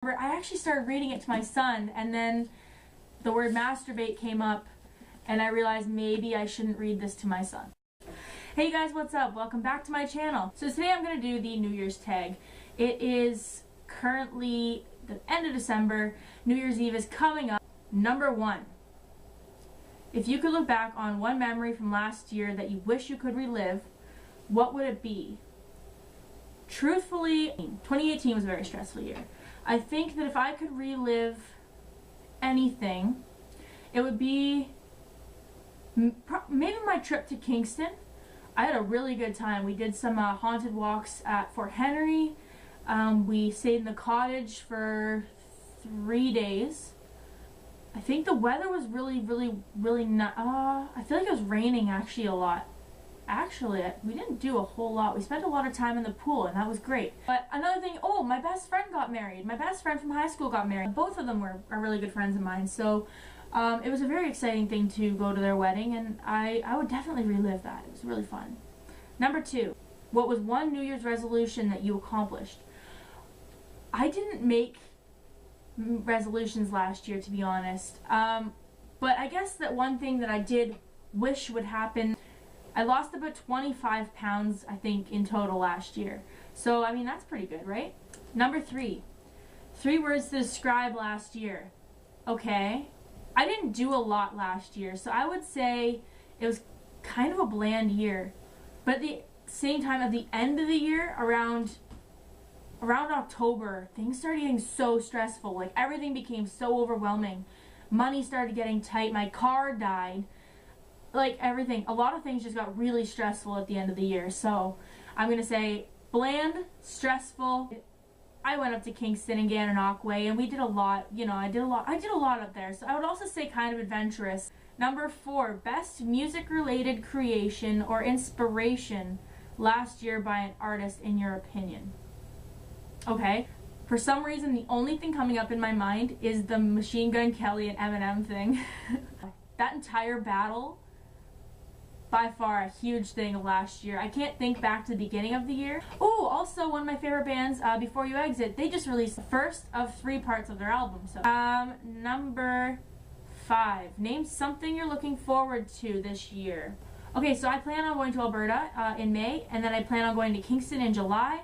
I actually started reading it to my son, and then the word masturbate came up, and I realized maybe I shouldn't read this to my son. Hey guys, what's up? Welcome back to my channel. So today I'm going to do the New Year's tag. It is currently the end of December. New Year's Eve is coming up. Number 1. If you could look back on one memory from last year that you wish you could relive, what would it be? Truthfully, 2018 was a very stressful year. I think that if I could relive anything, it would be maybe my trip to Kingston. I had a really good time. We did some haunted walks at Fort Henry. We stayed in the cottage for 3 days. I think the weather was really not. I feel like it was raining actually a lot. Actually, we didn't do a whole lot. We spent a lot of time in the pool, and that was great. But another thing, my best friend got married. My best friend from high school got married. Both of them are really good friends of mine, so it was a very exciting thing to go to their wedding, and I would definitely relive that. It was really fun. Number 2, what was one New Year's resolution that you accomplished? I didn't make resolutions last year, to be honest, but I guess that one thing that I did wish would happen, I lost about 25 pounds, I think, in total last year. So, I mean, that's pretty good, right? Number 3. 3 words to describe last year. Okay. I didn't do a lot last year, so I would say it was kind of a bland year. But at the same time, at the end of the year, around October, things started getting so stressful. Like, everything became so overwhelming. Money started getting tight. My car died. Like, everything, a lot of things just got really stressful at the end of the year. So I'm gonna say bland, stressful. I went up to Kingston and Gananoque and we did a lot. I did a lot up there. So I would also say kind of adventurous. Number 4, best music related creation or inspiration last year by an artist in your opinion. Okay, for some reason the only thing coming up in my mind is the Machine Gun Kelly and Eminem thing. That entire battle, by far a huge thing of last year. I can't think back to the beginning of the year. Oh, also one of my favorite bands, Before You Exit, they just released the first of 3 parts of their album. So, number 5, name something you're looking forward to this year. Okay, so I plan on going to Alberta in May, and then I plan on going to Kingston in July.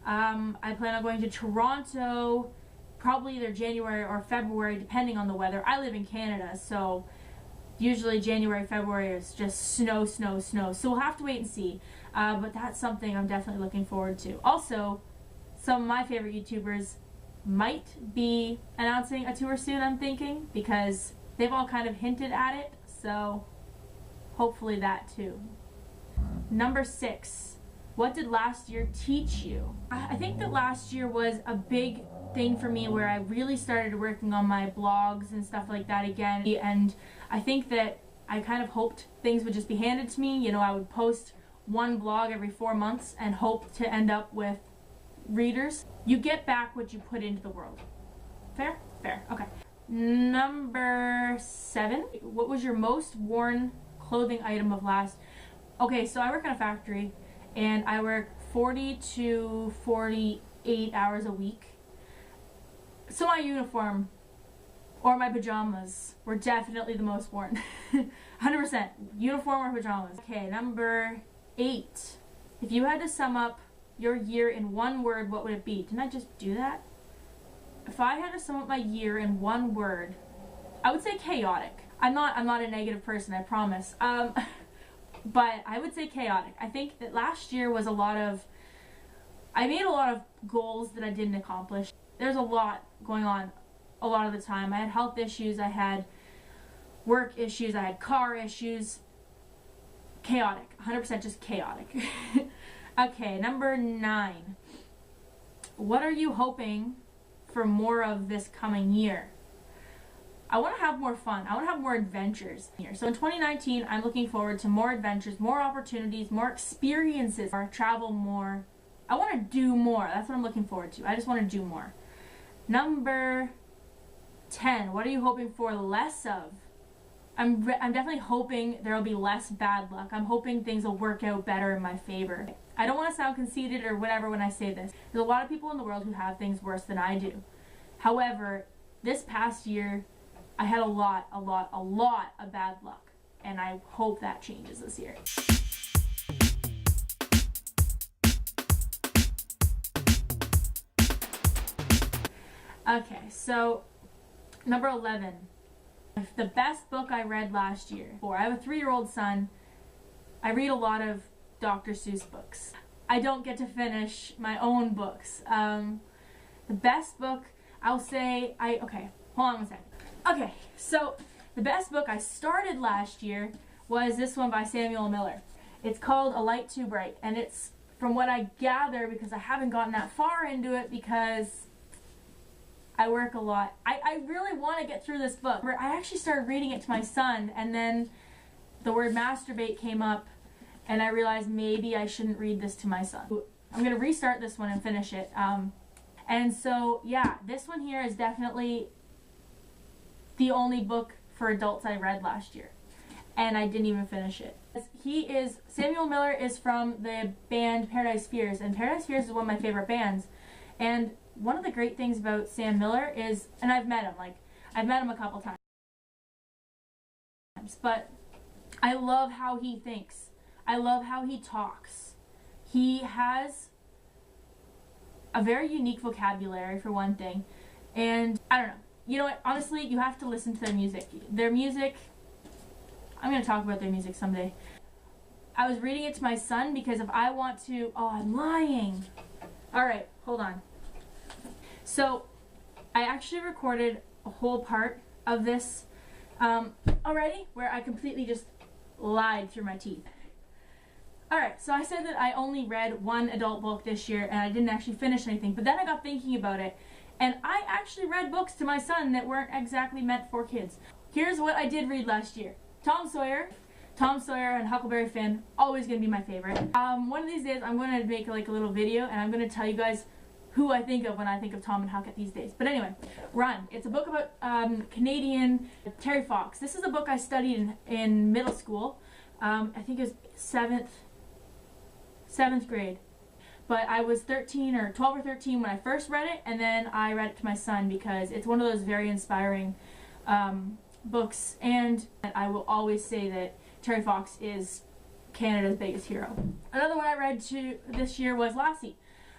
I plan on going to Toronto probably either January or February, depending on the weather. I live in Canada, so usually January, February is just snow. So we'll have to wait and see. But that's something I'm definitely looking forward to. Also, some of my favorite YouTubers might be announcing a tour soon, I'm thinking, because they've all kind of hinted at it. So hopefully that too. Number 6, what did last year teach you? I think that last year was a big thing for me where I really started working on my blogs and stuff like that again, and I think that I kind of hoped things would just be handed to me. I would post one blog every 4 months and hope to end up with readers. You get back what you put into the world. Fair? Fair. Okay. Number 7, what was your most worn clothing item of last? Okay, so I work in a factory and I work 40 to 48 hours a week. So my uniform or my pajamas were definitely the most worn. 100%. Uniform or pajamas. Okay, number 8. If you had to sum up your year in one word, what would it be? Didn't I just do that? If I had to sum up my year in one word, I would say chaotic. I'm not a negative person, I promise. But I would say chaotic. I think that last year was I made a lot of goals that I didn't accomplish. There's a lot going on a lot of the time. I had health issues, I had work issues, I had car issues. Chaotic. 100% just chaotic. Okay, number 9. What are you hoping for more of this coming year? I want to have more fun. I want to have more adventures here. So in 2019, I'm looking forward to more adventures, more opportunities, more experiences, or travel more. I want to do more. That's what I'm looking forward to. I just want to do more. Number 10, what are you hoping for less of? I'm definitely hoping there will be less bad luck. I'm hoping things will work out better in my favor. I don't want to sound conceited or whatever when I say this. There's a lot of people in the world who have things worse than I do. However, this past year, I had a lot of bad luck, and I hope that changes this year. Okay, so number 11. The best book I read last year. I have a 3-year-old son. I read a lot of Dr. Seuss books. I don't get to finish my own books. The best book, I'll say, okay, hold on one second. Okay, so the best book I started last year was this one by Samuel Miller. It's called A Light Too Bright, and it's, from what I gather, because I haven't gotten that far into it because I work a lot. I really want to get through this book. I actually started reading it to my son, and then the word masturbate came up, and I realized maybe I shouldn't read this to my son. I'm going to restart this one and finish it. And so, yeah, this one here is definitely the only book for adults I read last year, and I didn't even finish it. Samuel Miller is from the band Paradise Fears, and Paradise Fears is one of my favorite bands. And one of the great things about Sam Miller is, and I've met him a couple times, but I love how he thinks. I love how he talks. He has a very unique vocabulary, for one thing, and I don't know. You know what? Honestly, you have to listen to their music. Their music, I'm going to talk about their music someday. I was reading it to my son because if I want to, oh, I'm lying. Alright, hold on. So, I actually recorded a whole part of this already, where I completely just lied through my teeth. Alright, so I said that I only read one adult book this year, and I didn't actually finish anything, but then I got thinking about it, and I actually read books to my son that weren't exactly meant for kids. Here's what I did read last year. Tom Sawyer and Huckleberry Finn, always going to be my favorite. One of these days I'm going to make like a little video, and I'm going to tell you guys who I think of when I think of Tom and Huck these days. But anyway, Run. It's a book about Canadian Terry Fox. This is a book I studied in middle school. I think it was seventh grade. But I was 13 or 12 or 13 when I first read it, and then I read it to my son because it's one of those very inspiring books, and I will always say that Terry Fox is Canada's biggest hero. Another one I read this year was Lassie.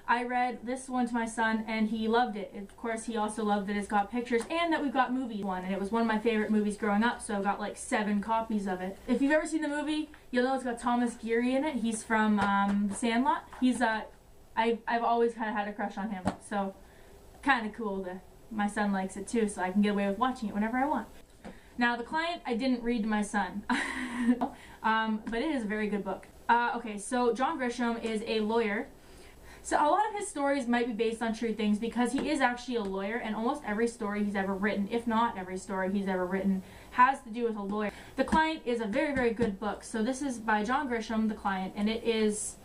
I read this one to my son, and he loved it. Of course, he also loved that it's got pictures and that we've got movies one, and it was one of my favorite movies growing up, so I got like 7 copies of it. If you've ever seen the movie, you'll know it's got Thomas Geary in it. He's from The Sandlot. He's I've always kind of had a crush on him, so kind of cool that my son likes it too, so I can get away with watching it whenever I want. Now, The Client I didn't read to my son, but it is a very good book. Okay, so John Grisham is a lawyer. So a lot of his stories might be based on true things because he is actually a lawyer, and almost every story he's ever written, if not every story he's ever written, has to do with a lawyer. The Client is a very, very good book. So this is by John Grisham, The Client, and it is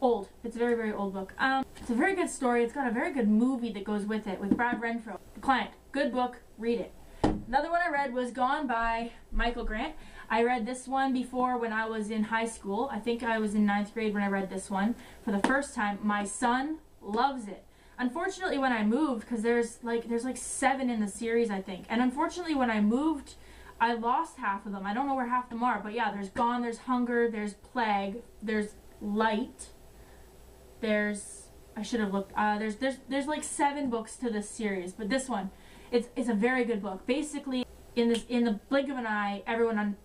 old. It's a very, very old book. It's a very good story. It's got a very good movie that goes with it, with Brad Renfro. The Client, good book, read it. Another one I read was Gone by Michael Grant. I read this one before when I was in high school. I think I was in 9th grade when I read this one for the first time. My son loves it. Unfortunately, when I moved, because there's like 7 in the series, I think, and unfortunately when I moved, I lost half of them. I don't know where half of them are, but yeah, there's Gone, there's Hunger, there's Plague, there's Light, there's, I should have looked, there's like 7 books to this series, but this one, it's a very good book. Basically, in the blink of an eye, everyone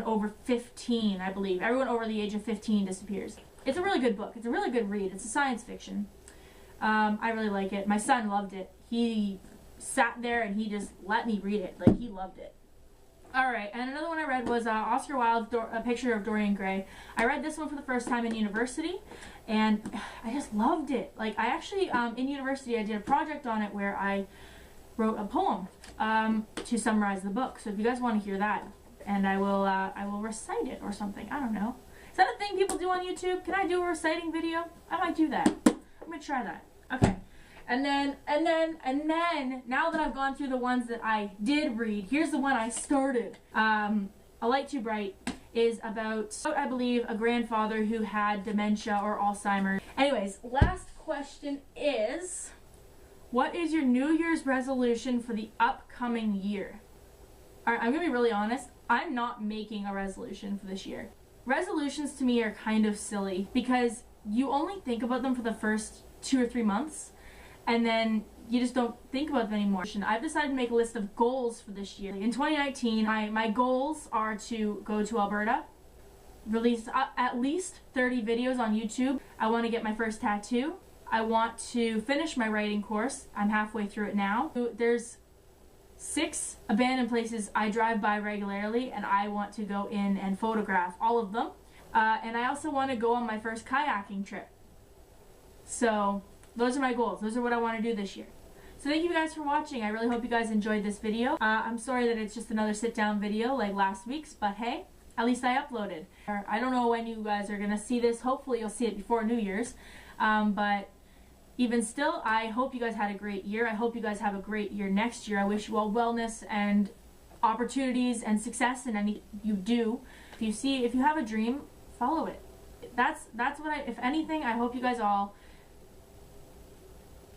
over 15, I believe, everyone over the age of 15 disappears. It's a really good book. It's a really good read. It's a science fiction. I really like it. My son loved it. He sat there and he just let me read it. Like, he loved it. Alright, and another one I read was Oscar Wilde's A Picture of Dorian Gray. I read this one for the first time in university, and I just loved it. Like, I actually, in university, I did a project on it where I wrote a poem to summarize the book. So if you guys want to hear that, and I will recite it or something. I don't know. Is that a thing people do on YouTube? Can I do a reciting video? I might do that. I'm gonna try that. Okay. And then, now that I've gone through the ones that I did read, here's the one I started. A Light Too Bright is about, I believe, a grandfather who had dementia or Alzheimer's. Anyways, last question is, What is your New Year's resolution for the upcoming year? Alright, I'm gonna be really honest. I'm not making a resolution for this year. Resolutions to me are kind of silly because you only think about them for the first 2 or 3 months and then you just don't think about them anymore. I've decided to make a list of goals for this year. In 2019, my goals are to go to Alberta, release at least 30 videos on YouTube. I want to get my first tattoo. I want to finish my writing course. I'm halfway through it now. There's 6 abandoned places I drive by regularly and I want to go in and photograph all of them. And I also want to go on my first kayaking trip. So those are my goals. Those are what I want to do this year. So thank you guys for watching. I really hope you guys enjoyed this video. I'm sorry that it's just another sit down video like last week's, but hey, at least I uploaded. I don't know when you guys are going to see this. Hopefully you'll see it before New Year's. But even still, I hope you guys had a great year. I hope you guys have a great year next year. I wish you all wellness and opportunities and success in any you do. If you have a dream, follow it. That's what if anything, I hope you guys all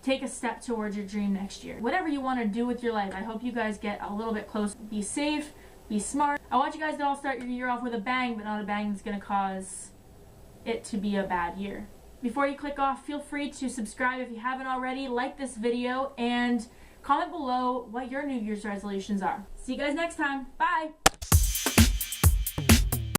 take a step towards your dream next year. Whatever you want to do with your life, I hope you guys get a little bit closer. Be safe, be smart. I want you guys to all start your year off with a bang, but not a bang that's going to cause it to be a bad year. Before you click off, feel free to subscribe if you haven't already, like this video, and comment below what your New Year's resolutions are. See you guys next time. Bye!